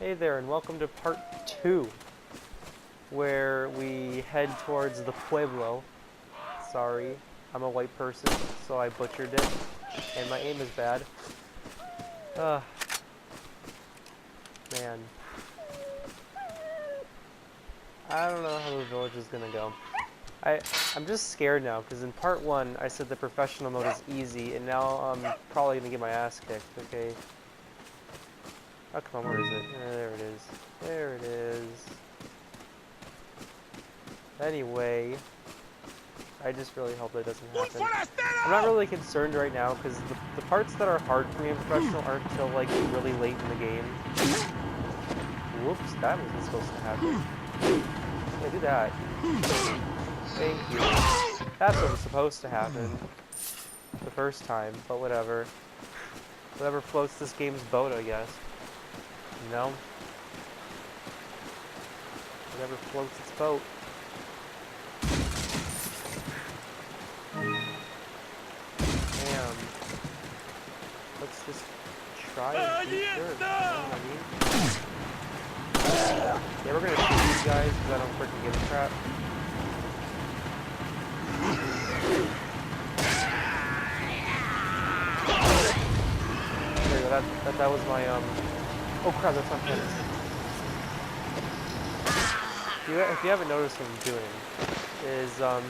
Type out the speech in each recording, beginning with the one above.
Hey there, and welcome to part 2, where we head towards the Pueblo. Sorry, I'm a white person, so I butchered it, and my aim is bad. Man. I don't know how the village is gonna go. I'm just scared now, because in part 1, I said the professional mode is easy, and now I'm probably gonna get my ass kicked, okay? Oh, come on, where is it? There it is. There it is. Anyway, I just really hope that doesn't happen. I'm not really concerned right now, because the parts that are hard for me in professional aren't until, like, really late in the game. Whoops, that wasn't supposed to happen. Yeah, do that. Thank you. That's what was supposed to happen the first time, but whatever. Whatever floats this game's boat, I guess. No. Whatever floats its boat. Damn. Let's just try and be sure. You know what I mean? Yeah, we're gonna shoot these guys because I don't freaking give a crap. There you go, that was my, oh crap, that's not finished. If you haven't noticed what I'm doing, is, I'm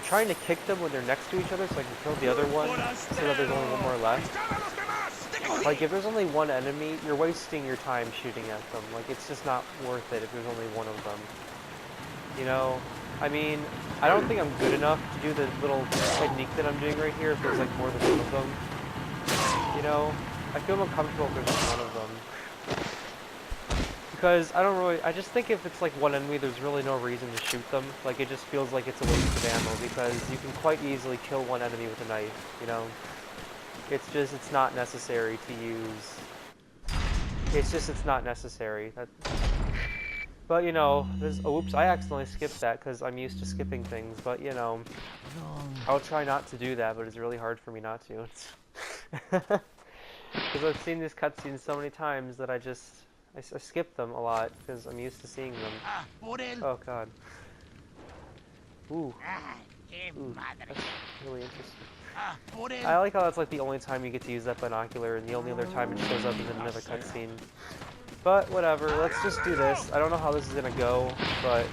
trying to kick them when they're next to each other so I can kill the other one, so that there's only one more left. Like, if there's only one enemy, you're wasting your time shooting at them. Like, it's just not worth it if there's only one of them. You know? I mean, I don't think I'm good enough to do the little technique that I'm doing right here if there's, like, more than one of them. You know? I feel more comfortable if there's just one of them. Because I just think if it's like one enemy, there's really no reason to shoot them. Like, it just feels like it's a waste of ammo, because you can quite easily kill one enemy with a knife, you know? It's not necessary to use. It's not necessary. But, you know, oops, I accidentally skipped that because I'm used to skipping things, but, you know, I'll try not to do that, but it's really hard for me not to. Because I've seen these cutscenes so many times that I skip them a lot because I'm used to seeing them. Oh god. Ooh. That's really interesting. I like how that's like the only time you get to use that binocular, and the only other time it shows up is in another cutscene. But whatever, let's just do this. I don't know how this is gonna go, but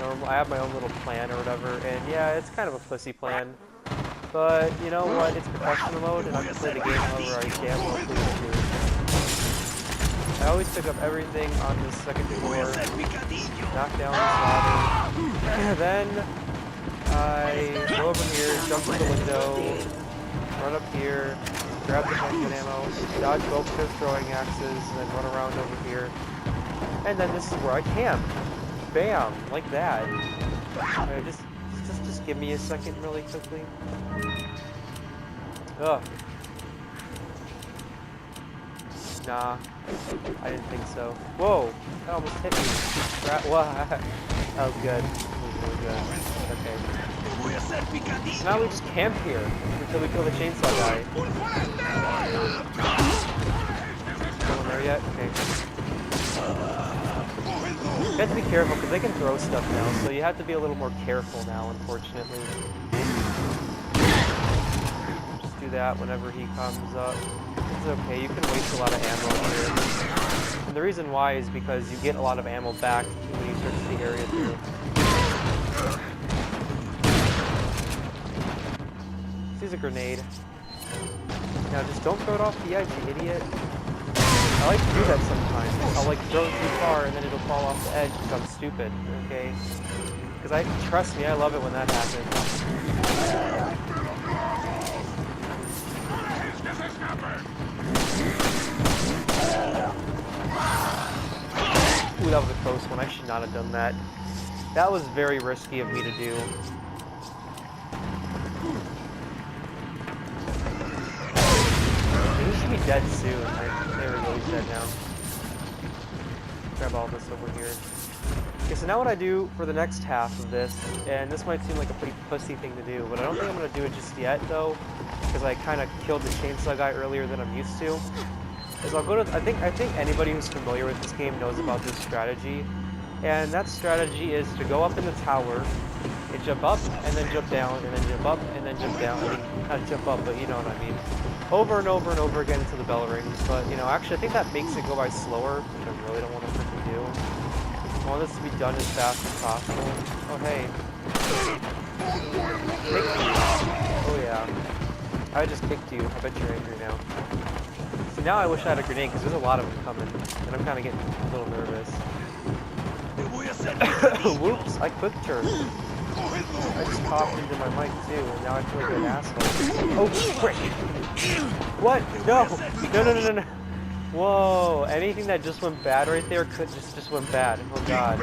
I have my own little plan or whatever, and yeah, it's kind of a pussy plan. But you know what? It's professional mode, and I can play the game however I damn well please do. I always pick up everything on this second floor, knock down this ladder, and then I go over here, jump through the window, run up here, grab the handgun ammo, dodge both their throwing axes, and then run around over here. And then this is where I camp. Bam! Like that. Right, just give me a second really quickly. Ugh. Nah, I didn't think so. Whoa! That almost hit me. Wow, that was good. That was really good. Okay. So now we just camp here until we kill the chainsaw guy. No one there yet? Okay. You have to be careful because they can throw stuff now, so you have to be a little more careful now, unfortunately. Just do that whenever he comes up. It's okay, you can waste a lot of ammo here. And the reason why is because you get a lot of ammo back when you search the area through. This is a grenade. Now just don't throw it off the edge, you idiot. I like to do that sometimes. I'll like throw it too far and then it'll fall off the edge because I'm stupid, okay? Because trust me, I love it when that happens. Ooh, that was a close one. I should not have done that. That was very risky of me to do. He should be dead soon. There we go, he's dead now. Grab all this over here. Okay, so now what I do for the next half of this, and this might seem like a pretty pussy thing to do, but I don't think I'm going to do it just yet, though, because I kind of killed the chainsaw guy earlier than I'm used to. is I'll go to, I think anybody who's familiar with this game knows about this strategy. And that strategy is to go up in the tower, and jump up, and then jump down, and then jump up, and then jump down. I mean, not jump up, but you know what I mean. Over and over and over again until the bell rings. But, you know, actually I think that makes it go by slower, which I really don't want to freaking do. I want this to be done as fast as possible. Oh, hey. Oh, yeah. I just kicked you. I bet you're angry now. See, now I wish I had a grenade, because there's a lot of them coming, and I'm kind of getting a little nervous. Whoops, I quick turned. I just coughed into my mic too, and now I feel like an asshole. Oh, frick! What? No! No. Whoa, anything that just went bad right there could just went bad. Oh god.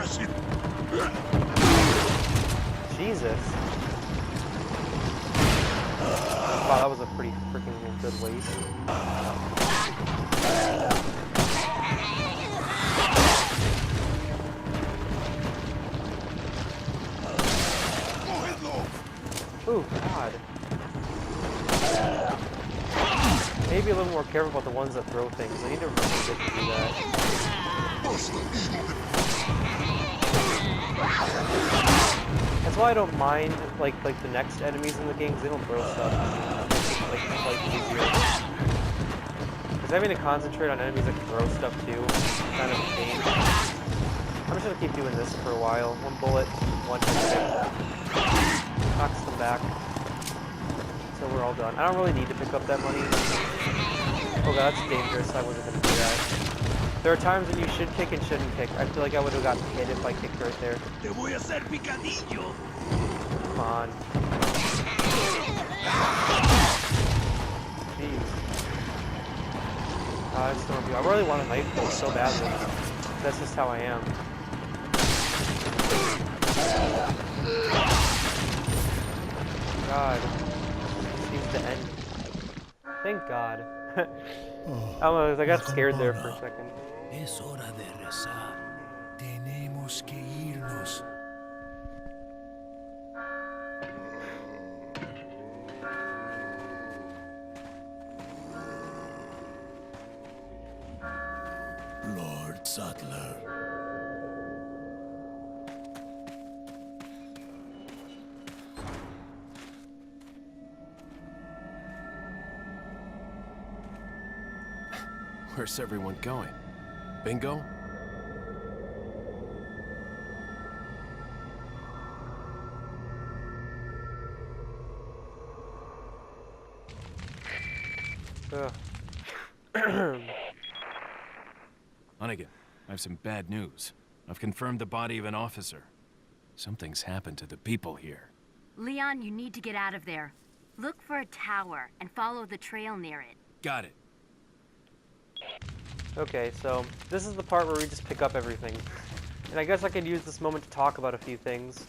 Jesus. Wow, that was a pretty freaking good waste. Oh god. Maybe a little more careful about the ones that throw things. I need to remember to do that. That's why I don't mind like the next enemies in the game, because they don't throw stuff. Like easier. Because having to concentrate on enemies that can throw stuff too, is kind of a pain. I'm just gonna keep doing this for a while. One bullet, one hit. Knocks them back. So we're all done. I don't really need to pick up that money. Oh god, that's dangerous. I wasn't gonna do that. There are times when you should kick and shouldn't kick. I feel like I would have gotten hit if I kicked right there. Come on. Jeez. I just don't do. I really want a knife though so badly. That's just how I am. God. This needs to end. Thank God. I got scared there for a second. Es hora de rezar. Tenemos que irnos. Lord Sattler. Where's everyone going? Bingo? Hunnigan, I have some bad news. I've confirmed the body of an officer. Something's happened to the people here. Leon, you need to get out of there. Look for a tower and follow the trail near it. Got it. Okay, so this is the part where we just pick up everything. And I guess I could use this moment to talk about a few things.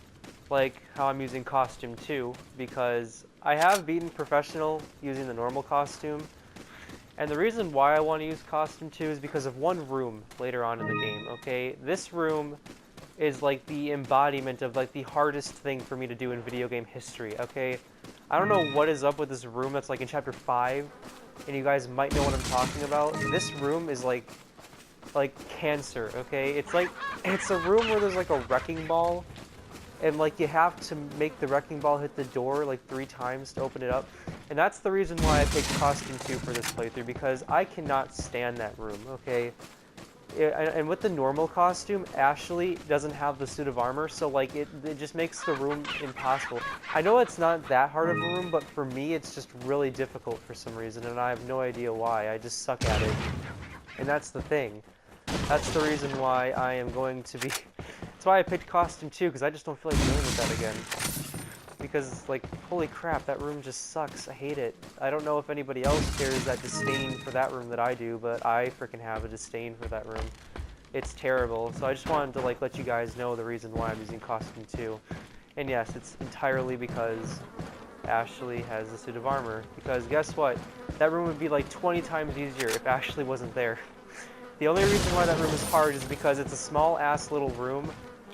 Like how I'm using costume 2, because I have beaten professional using the normal costume. And the reason why I want to use costume 2 is because of one room later on in the game, okay? This room is like the embodiment of like the hardest thing for me to do in video game history, okay? I don't know what is up with this room that's like in chapter 5, and you guys might know what I'm talking about. This room is like cancer, okay? It's like, it's a room where there's like a wrecking ball, and like you have to make the wrecking ball hit the door like 3 times to open it up. And that's the reason why I picked costume 2 for this playthrough, because I cannot stand that room, okay? And with the normal costume, Ashley doesn't have the suit of armor, so like it just makes the room impossible. I know it's not that hard of a room, but for me it's just really difficult for some reason, and I have no idea why. I just suck at it. And that's the thing. That's the reason why I am going to be... That's why I picked costume 2, because I just don't feel like dealing with that again. Because, like, holy crap, that room just sucks. I hate it. I don't know if anybody else shares that disdain for that room that I do, but I freaking have a disdain for that room. It's terrible. So I just wanted to, like, let you guys know the reason why I'm using costume 2. And yes, it's entirely because Ashley has the suit of armor. Because guess what? That room would be like 20 times easier if Ashley wasn't there. The only reason why that room is hard is because it's a small-ass little room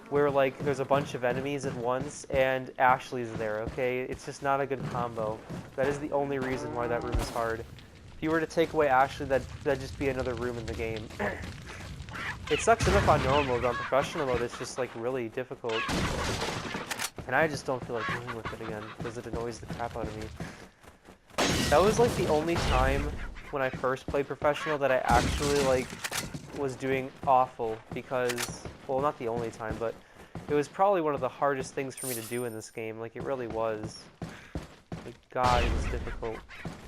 where, like, there's a bunch of enemies at once, and Ashley's there, okay? It's just not a good combo. That is the only reason why that room is hard. If you were to take away Ashley, that'd just be another room in the game. It sucks enough on normal, but on professional mode, it's just like really difficult. And I just don't feel like dealing with it again, because it annoys the crap out of me. That was like the only time when I first played professional that I actually like was doing awful, because, well, not the only time, but it was probably one of the hardest things for me to do in this game. Like, it really was. Like, God, it was difficult.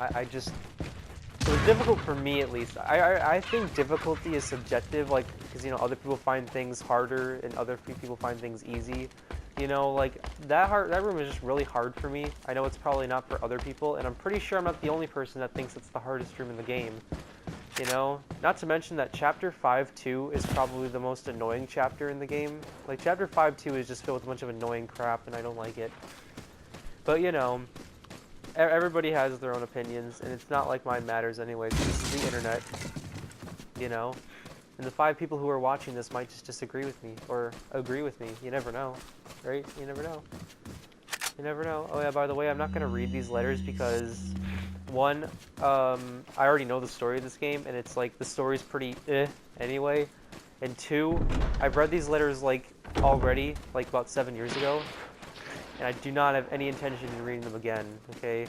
It was difficult for me, at least. I think difficulty is subjective, like, because, you know, other people find things harder and other people find things easy. You know, like, that room is just really hard for me. I know it's probably not for other people, and I'm pretty sure I'm not the only person that thinks it's the hardest room in the game. You know? Not to mention that Chapter 5-2 is probably the most annoying chapter in the game. Like, Chapter 5-2 is just filled with a bunch of annoying crap, and I don't like it. But, you know, everybody has their own opinions, and it's not like mine matters anyway, because this is the internet, you know? And the 5 people who are watching this might just disagree with me, or agree with me. You never know, right? You never know. You never know. Oh yeah, by the way, I'm not going to read these letters because, one, I already know the story of this game, and it's like, the story's pretty anyway. And 2, I've read these letters like already, like about 7 years ago, and I do not have any intention in reading them again, okay?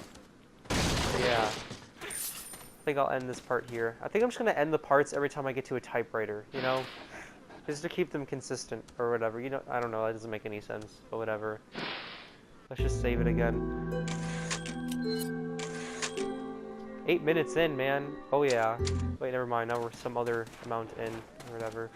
So yeah. I think I'll end this part here. I think I'm just going to end the parts every time I get to a typewriter, you know? Just to keep them consistent, or whatever. You know, I don't know, that doesn't make any sense, but whatever. Let's just save it again. 8 minutes in, man. Oh yeah. Wait, never mind, now we're some other amount in, or whatever.